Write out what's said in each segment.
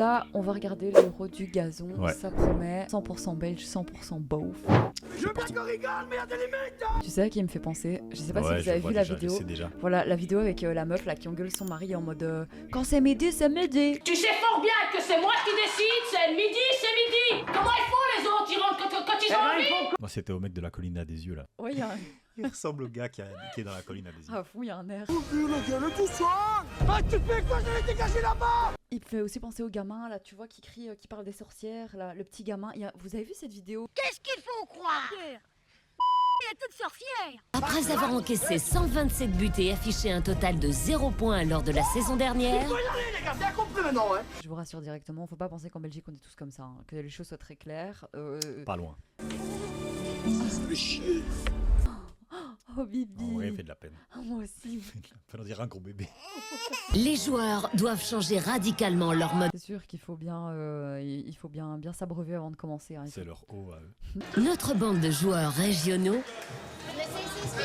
Là, on va regarder l'Euro du gazon. Ouais. Ça promet 100% belge, 100% beauf. Je veux bien qu'on rigole, mais il y a des limites. Tu sais à qui il me fait penser? Je sais pas si Ouais, vous je avez vois vu la déjà, vidéo. je sais déjà. Voilà, la vidéo avec la meuf là qui engueule son mari en mode quand c'est midi, c'est midi. Tu sais fort bien que c'est moi qui décide, c'est midi. Comment ils font les autres? Ils rentrent quand ils ont envie. Moi, c'était au mec de la colline à des yeux, là. Ouais, il y a un... Il ressemble au gars qui est dans la colline à des yeux. Ah fou, il y a un air. Le gueule tout seul. Ah, tu fais quoi? J'allais dégager là-bas. Il me fait aussi penser au gamin là, tu vois, qui crie, qui parle des sorcières là, le petit gamin. Vous avez vu cette vidéo? Qu'est-ce qu'il faut croire? Elle est toute sorcière. Après avoir encaissé 127 buts et affiché un total de 0 points lors de la saison dernière, Allez, les gars, bien compris maintenant, hein. Je vous rassure directement, faut pas penser qu'en Belgique on est tous comme ça, hein, que les choses soient très claires. Pas loin. Le chier. Oh Bibi. En vrai, il fait de la peine. Ah, moi aussi. Il fait de la peine, on dirait un gros bébé. les joueurs doivent changer radicalement leur mode. C'est sûr qu'il faut bien, bien s'abreuver avant de commencer. Hein. C'est leur haut à eux. Notre bande de joueurs régionaux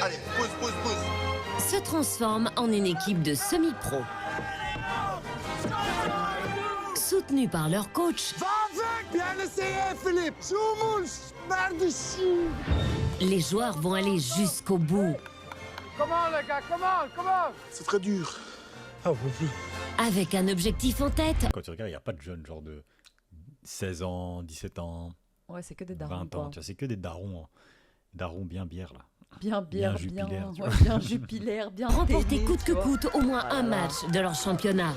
Allez, pose. se transforme en une équipe de semi-pro. Soutenus par leur coach, Va avec. Bien essayé, Philippe. Zoumouls, merde de chou. les joueurs vont aller jusqu'au bout. Comment, les gars, comment? C'est très dur. Ah, oui. Avec un objectif en tête, Quand tu regardes, il n'y a pas de jeunes, genre de 16 ans, 17 ans, Ouais, c'est que des darons. 20 ans. Quoi. Tu vois, c'est que des darons. Hein. Darons bien bière, là. Bien bière, Jupiler, bien, tu ouais, vois. bien jupilaire, bien remporter télé, coûte tu que vois. coûte au moins Ah là un là. match de leur championnat.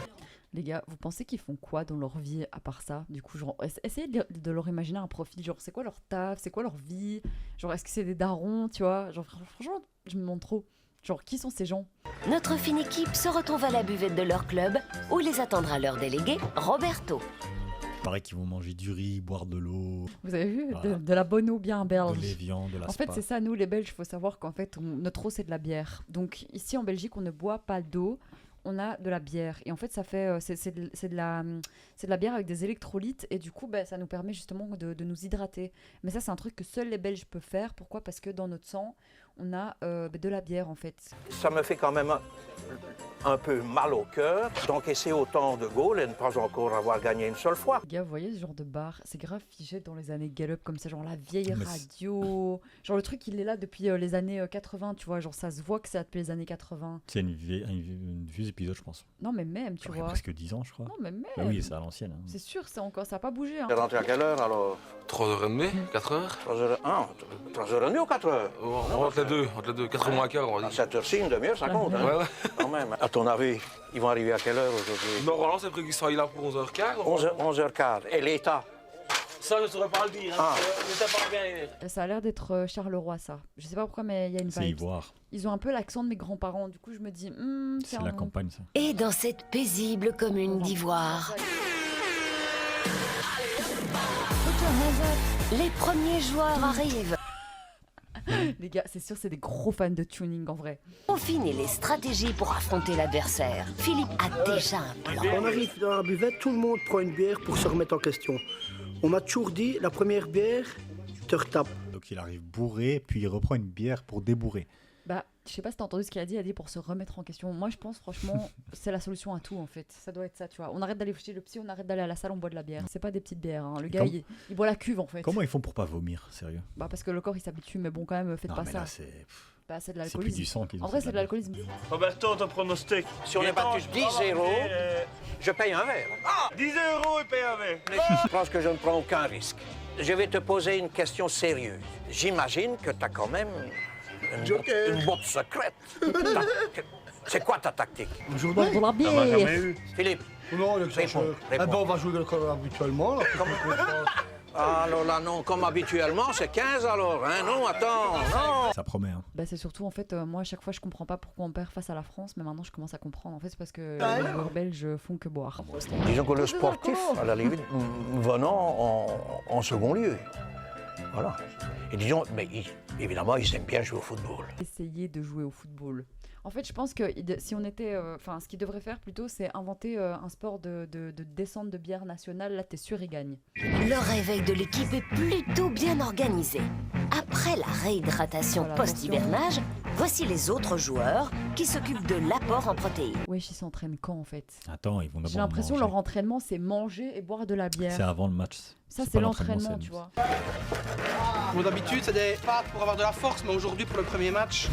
Les gars, vous pensez qu'ils font quoi dans leur vie à part ça? Du coup, genre, essayez de leur imaginer un profil. Genre, c'est quoi leur taf? C'est quoi leur vie? Genre, est-ce que c'est des darons, tu vois? Genre, franchement, je me demande trop. Genre, qui sont ces gens? Notre fine équipe se retrouve à la buvette de leur club où les attendra leur délégué Roberto. Pareil qu'ils vont manger du riz, boire de l'eau, Vous avez vu? Voilà. De la bonne eau bien de belge. l'évian, de la En fait, spa. c'est ça, nous les Belges, il faut savoir qu'en fait, notre eau, c'est de la bière. Donc, ici en Belgique, on ne boit pas d'eau, on a de la bière. Et en fait, ça fait, c'est de la bière avec des électrolytes. Et du coup, bah, ça nous permet justement de nous hydrater. Mais ça, c'est un truc que seuls les Belges peuvent faire. Pourquoi? Parce que dans notre sang, on a de la bière, en fait. Ça me fait quand même un peu mal au cœur d'encaisser autant de goals et ne pas encore avoir gagné une seule fois. Les gars, vous voyez ce genre de bar? C'est grave figé dans les années Gallup, comme ça, genre la vieille Mais radio. Genre le truc, il est là depuis les années 80, tu vois. Genre, ça se voit que c'est depuis les années 80. C'est une vieux épisode, je pense. Non, mais même, tu Ouais, vois. presque 10 ans, je crois. Non, mais même. Bah oui, c'est à l'ancienne. Hein. C'est sûr, c'est encore, ça n'a pas bougé. Hein. T'es rentré à quelle heure alors 3h30, 4h 3h30 ou 4h Entre les deux, 4h moins quart, on va À dire. 7h6, une demi-heure, ça compte, hein, Ouais, ouais. quand même. À ton avis, ils vont arriver à quelle heure aujourd'hui Normalement, c'est prévu qu'ils soient là pour 11h15. 11h15. Et l'État Ça, je ne saurais pas le dire. Ah. Je ne sais pas bien. Ça a l'air d'être Charleroi, ça. Je sais pas pourquoi, mais il y a une C'est vibe. Ivoire. Ils ont un peu l'accent de mes grands-parents. Du coup, je me dis, C'est la campagne, ça. Et dans cette paisible commune d'Ivoire, les premiers joueurs arrivent. Les gars, c'est sûr, c'est des gros fans de tuning en vrai. On finit les stratégies pour affronter l'adversaire. Philippe a déjà un plan. On arrive dans la buvette, tout le monde prend une bière pour se remettre en question. On m'a toujours dit, la première bière, te retape. Donc il arrive bourré, puis il reprend une bière pour débourrer. Bah, je sais pas si t'as entendu ce qu'il a dit. Il a dit pour se remettre en question. Moi, je pense, franchement, c'est la solution à tout en fait. Ça doit être ça, tu vois. On arrête d'aller chez le psy, on arrête d'aller à la salle, on boit de la bière. C'est pas des petites bières. Hein. Le gars, il boit la cuve en fait. Comment ils font pour pas vomir, sérieux? Bah, parce que le corps il s'habitue, mais bon, quand même, faites Non, pas mais ça. là, c'est Bah, c'est de plus l'alcoolisme. du sang qu'ils ont. En vrai, c'est de l'alcoolisme. Roberto, ton pronostic. Si on est battu 10-0, je paye un verre. 10 € et paye un verre. Je pense que je ne prends aucun risque. Je vais te poser une question sérieuse. J'imagine que tu as quand même une botte secrète. C'est quoi ta tactique Boire de la bière. Philippe, Non, le Réponds, Eh réponds. ben, on va jouer comme habituellement. Là. alors là, non, comme habituellement, c'est 15 alors. Hein? Non, attends, non. Ça promet, hein. Bah, c'est surtout en fait, moi à chaque fois je comprends pas pourquoi on perd face à la France, mais maintenant je commence à comprendre. En fait, c'est parce que les joueurs belges font que boire. Disons que le sportif, à la limite, venant en second lieu. Voilà. Et disons, mais évidemment, ils aiment bien jouer au football. Essayer de jouer au football. En fait, je pense que si on était, enfin, ce qu'ils devraient faire plutôt, c'est inventer un sport de descente de bière nationale. Là, t'es sûr, ils gagnent. Le réveil de l'équipe est plutôt bien organisé. Après la réhydratation Voilà, post-hivernage, Voici les autres joueurs qui s'occupent de l'apport en protéines. Wesh, ils s'entraînent quand en fait? Attends, ils vont d'abord J'ai l'impression que manger. leur entraînement c'est manger et boire de la bière. C'est avant le match. Ça c'est pas l'entraînement, tu vois. Bon, d'habitude, c'est des pâtes pour avoir de la force, mais aujourd'hui, pour le premier match,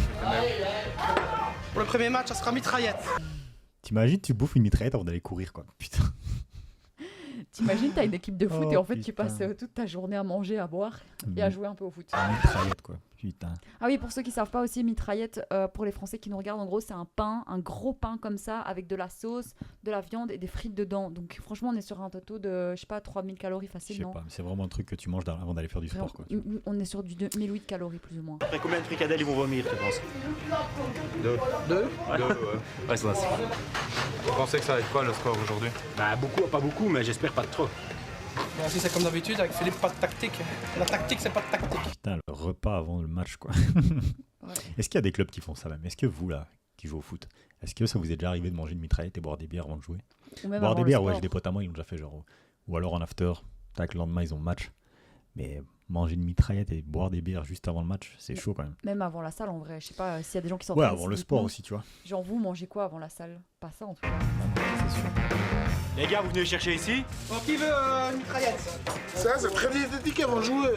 ça sera mitraillette. T'imagines, tu bouffes une mitraillette avant d'aller courir, quoi. Putain. T'imagines, t'as une équipe de foot Oh, et en fait tu putain. passes toute ta journée à manger, à boire et à jouer un peu au foot. Une mitraillette, quoi. Putain. Ah oui, pour ceux qui savent pas aussi, mitraillette, pour les Français qui nous regardent, en gros, c'est un pain, un gros pain comme ça, avec de la sauce, de la viande et des frites dedans. Donc franchement, on est sur un taux de, je sais pas, 3000 calories Je facile, sais non? pas, mais c'est vraiment un truc que tu manges avant d'aller faire du sport, quoi. On est sur du 1008 calories plus ou moins. Après combien de fricadelles ils vont vomir, tu penses? Deux. Ouais, ça va. Vous pensez que ça va être quoi le score aujourd'hui? Bah beaucoup, pas beaucoup, mais j'espère pas de trop. Bon, si c'est comme d'habitude, avec Philippe, pas de tactique. La tactique, c'est pas de tactique. Putain, le repas avant le match, quoi. Ouais. Est-ce qu'il y a des clubs qui font ça même? Est-ce que vous, là, qui jouez au foot, est-ce que ça vous est déjà arrivé de manger une mitraillette et boire des bières avant de jouer? Ou même Boire avant des le bières, ouais, sport. j'ai des potes à moi, ils l'ont déjà fait, genre. Ou alors en after, tac, le lendemain, ils ont match. Mais manger une mitraillette et boire des bières juste avant le match, c'est chaud quand même. Même avant la salle, en vrai. Je sais pas s'il y a des gens qui Ouais, s'entraînent. avant le sport aussi, tu vois. Genre, vous mangez quoi avant la salle? Pas ça en tout cas. C'est sûr. Les gars, vous venez chercher ici? Bon, qui veut une mitraillette? Ça, c'est très diététique avant de jouer.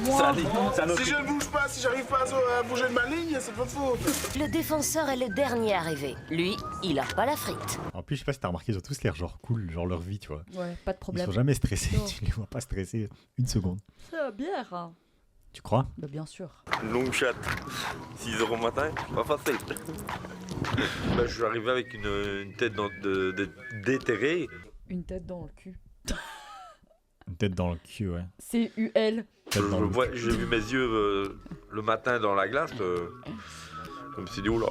Si je ne bouge pas, si j'arrive pas à bouger de ma ligne, c'est votre faute. Le défenseur est le dernier arrivé. Lui, il a pas la frite. En plus, je sais pas si t'as remarqué, ils ont tous l'air genre cool, genre leur vie, tu vois. Ouais, pas de Ils problème. sont jamais stressés, Non. tu les vois pas stressés une seconde. C'est la bière. Hein. Tu crois? Bah, bien sûr. Longue chatte. 6 € matin, pas facile. Bah, je suis arrivé avec une tête déterrée. Une tête dans le cul. Une tête dans le cul, ouais. C-U-L. Tête dans le cul. J'ai vu mes yeux le matin dans la glace. Je me suis dit, oula.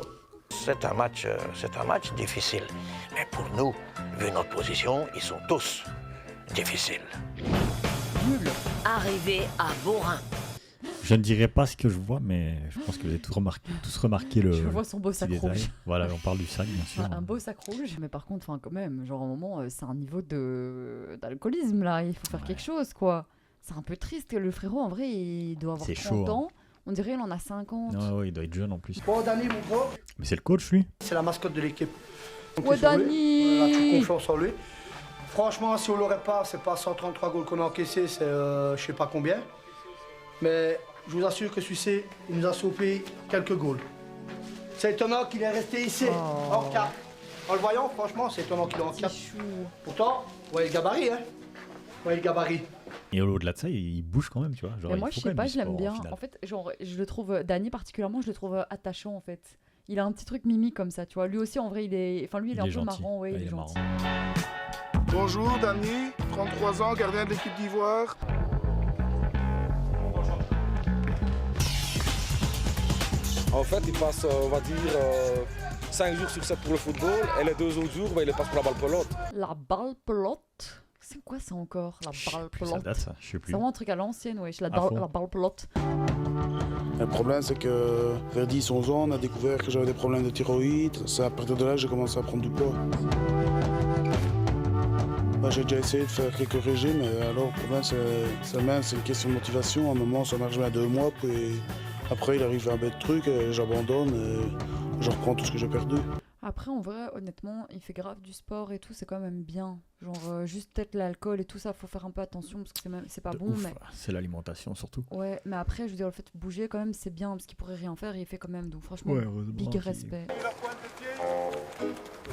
C'est un match difficile. Mais pour nous, vu notre position, ils sont tous difficiles. Nul. Arrivé à Beaurain. Je ne dirais pas ce que je vois, mais je pense que vous avez tous remarqué le Je vois son beau petit sac détail. rouge. Voilà, on parle du sac, bien sûr. Un beau sac rouge. Mais par contre, quand même, genre à un moment, c'est un niveau d'alcoolisme là. Il faut faire quelque chose, quoi. C'est un peu triste. Le frérot, en vrai, il doit avoir C'est 30 chaud, hein. ans. On dirait qu'il en a 50. Ouais, il doit être jeune en plus. Bon, Dani, mon gros, Mais c'est le coach, lui? c'est la mascotte de l'équipe. Donc, Ouais, ils sont lui. On a toute Dani. confiance en lui. Franchement, si on l'aurait pas, c'est pas 133 goals qu'on a encaissés, c'est je sais pas combien. Mais je vous assure que celui-ci, il nous a sauvé quelques goals. C'est étonnant qu'il est resté ici, en 4. En le voyant, franchement, c'est étonnant qu'il est en 4. Chou. Pourtant, vous voyez le gabarit, hein. Vous voyez le gabarit. Et au-delà de ça, il bouge quand même, tu vois. Genre, Mais il moi, faut je quand sais même pas, du je l'aime sport, au bien. final. En fait, genre, je le trouve, Dani particulièrement, je le trouve attachant en fait. Il a un petit truc mimi comme ça, tu vois. Lui aussi, en vrai, il est un peu gentil. marrant, ouais, Ouais, il est gentil. marrant. Bonjour, Dani, 33 ans, gardien de l'équipe d'Ivoire. En fait, il passe, on va dire, 5 jours sur 7 pour le football, et les 2 autres jours, il passe pour la balle pelote. La balle pelote. C'est quoi ça encore, la balle Plus ça pelote? date, ça, je sais C'est plus. vraiment un truc à l'ancienne, wesh. La fond. balle pelote. Le problème, c'est que vers 10-11 ans, on a découvert que j'avais des problèmes de thyroïde. C'est à partir de là que j'ai commencé à prendre du poids. J'ai déjà essayé de faire quelques régimes, et alors le problème, c'est le même, c'est une question de motivation. À un moment, ça marche bien 2 mois, puis après, il arrive un bête truc, et j'abandonne, et je reprends tout ce que j'ai perdu. Après, en vrai, honnêtement, il fait grave du sport et tout, c'est quand même bien. Genre, juste peut-être l'alcool et tout ça, faut faire un peu attention parce que c'est pas De bon, ouf, mais... c'est l'alimentation surtout. Ouais, mais après, je veux dire, le fait de bouger, quand même, c'est bien parce qu'il pourrait rien faire et il fait quand même. Donc, franchement, heureusement big qu'il- respect.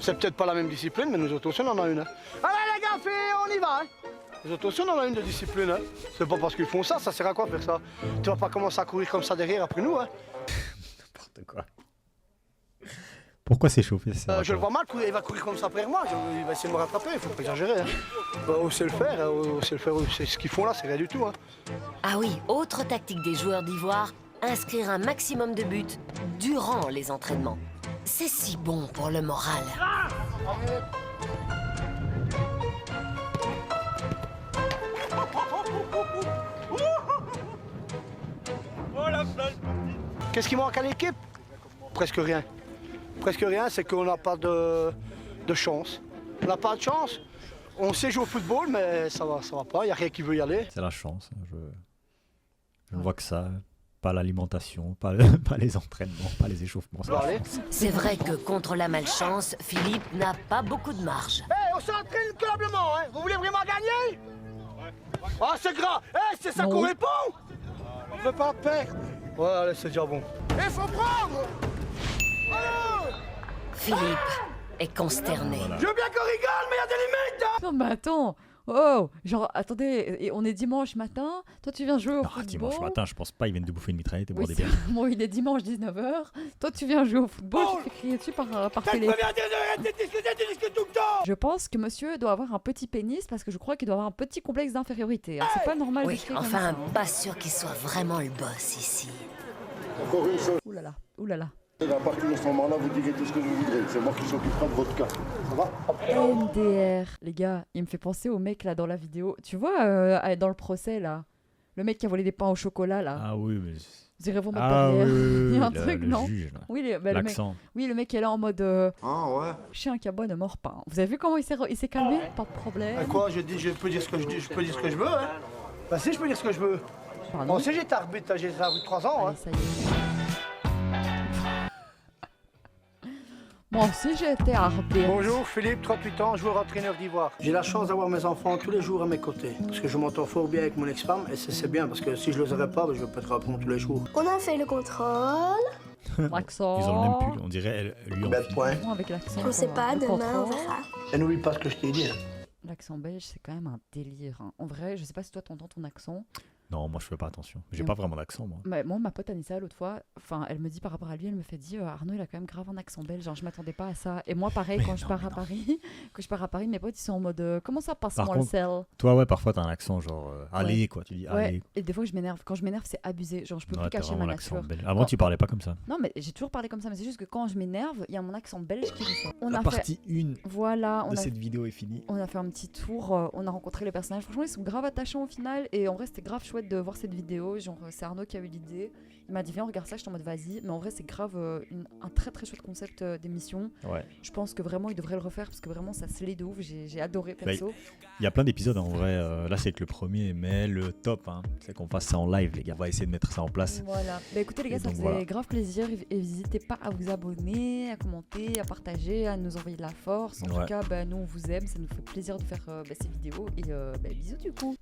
C'est peut-être pas la même discipline, mais nous autres aussi, on en a une. Hein. Allez les gars, filles, on y va. Hein. Nous autres aussi, on en a une de discipline. Hein. C'est pas parce qu'ils font ça, ça sert à quoi faire ça? Tu vas pas commencer à courir comme ça derrière après nous. Hein. N'importe quoi. Pourquoi s'échauffer ça Je le vois mal, il va courir comme ça après moi. Il va essayer de me rattraper, il faut pas exagérer. Hein. On sait le faire, c'est ce qu'ils font là, c'est rien du tout. Hein. Ah oui, autre tactique des joueurs d'Ivoire, inscrire un maximum de buts durant les entraînements. C'est si bon pour le moral. Qu'est-ce qui manque à l'équipe? Presque rien. Presque rien, c'est qu'on n'a pas de chance. On n'a pas de chance. On sait jouer au football, mais ça va pas. Il n'y a rien qui veut y aller. C'est la chance. Je ne vois que ça. pas l'alimentation, pas les entraînements, pas les échauffements. Ça, Allez. C'est vrai que contre la malchance, Philippe n'a pas beaucoup de marge. On s'entraîne collablement, hein. Vous voulez vraiment gagner? Ah, c'est gras. C'est ça qu'on répond. On veut pas perdre. Ouais, allez, c'est déjà bon. Il faut prendre. Philippe est consterné. Voilà. Je veux bien qu'on rigole, mais il y a des limites, hein. Non, mais attends. Oh, genre, attendez, et on est dimanche matin, toi tu viens jouer au football. Dimanche matin, je pense pas, ils viennent de bouffer une mitraillette et boire des bières. Bon, il est dimanche 19h, toi tu viens jouer au football, tu te fais crier dessus par télé. Je pense que monsieur doit avoir un petit pénis parce que je crois qu'il doit avoir un petit complexe d'infériorité. Hein. C'est pas normal Oui, d'écrire enfin, comme ça. pas sûr qu'il soit vraiment le boss ici. Encore une chose, Ouh là là, ouh là là. à partir de ce moment-là, vous direz tout ce que vous voudrez. C'est moi qui s'occupera de votre cas. Ça va? MDR. Les gars, il me fait penser au mec là dans la vidéo. Tu vois, dans le procès là, le mec qui a volé des pains au chocolat là. Ah oui, mais... Vous irez vous mettre Ah derrière. oui, Il y a un le truc, non? juge, là. Oui, le mec, L'accent. oui, le mec est là en mode Ah ouais. chien qui aboie ne mord pas. Vous avez vu comment il s'est calmé? Pas de problème. Quoi, je peux dire ce que je peux dire ce que je veux, hein. Bah si, je peux dire ce que je veux. Pardon. Bon, si j'étais arbitre, j'ai arbitre 3 ans, hein. Allez, ça y est. Moi aussi j'ai été arbitre. Bonjour, Philippe, 38 ans, joueur entraîneur d'Ivoire. J'ai la chance d'avoir mes enfants tous les jours à mes côtés. Parce que je m'entends fort bien avec mon ex-femme et c'est bien parce que si je les aurais pas, je pèterais à plomb tous les jours. On a fait le contrôle. L'accent. Ils ont le même pull, on dirait lui en Bête film. point. Moi, avec l'accent. On sait quoi. pas, Le demain on contrôle. verra. Et n'oublie pas ce que je t'ai dit. Hein. L'accent belge, c'est quand même un délire. Hein. En vrai, je sais pas si toi t'entends ton accent. Non, moi je fais pas attention. J'ai Non. pas vraiment d'accent, moi. Mais moi, ma pote Anissa, l'autre fois, elle me dit par rapport à lui, elle me fait dire Arnaud, il a quand même grave un accent belge. Genre, je m'attendais pas à ça. Et moi, pareil, quand je pars à Paris, mes potes, ils sont en mode comment ça passe, Par moi, le contre, sel? Toi, ouais, parfois t'as un accent genre allez, quoi. Tu dis Ouais. allez. Et des fois, je m'énerve. Quand je m'énerve, c'est abusé. Genre, je peux Ouais, plus t'as cacher vraiment ma l'accent nature. belge. Avant, Quand- tu parlais pas comme ça. Non, mais j'ai toujours parlé comme ça. Mais c'est juste que quand je m'énerve, il y a mon accent belge qui ressort. On La a partie 1 Voilà, de cette vidéo est finie. on a fait un petit tour, on a rencontré les personnages. Franchement, ils sont grave attachants au final. Et en vrai, c'était grave chouette de voir cette vidéo. Genre, c'est Arnaud qui a eu l'idée. Il m'a dit, viens, on regarde ça. J'étais en mode, vas-y. Mais en vrai, c'est grave un très très chouette concept d'émission. Ouais. Je pense que vraiment, il devrait le refaire parce que vraiment, ça se l'est de ouf. J'ai adoré, perso. Il y a plein d'épisodes en vrai. Là, c'est que le premier, mais le top, hein, c'est qu'on fasse ça en live, les gars. On va essayer de mettre ça en place. Voilà. Bah écoutez, les gars, Et ça donc, faisait voilà. grave plaisir. Et n'hésitez pas à vous abonner, à commenter, à partager, à nous envoyer de la force. En Ouais. tout cas, nous, on vous aime. Ça nous fait plaisir de faire ces vidéos. Et bisous du coup.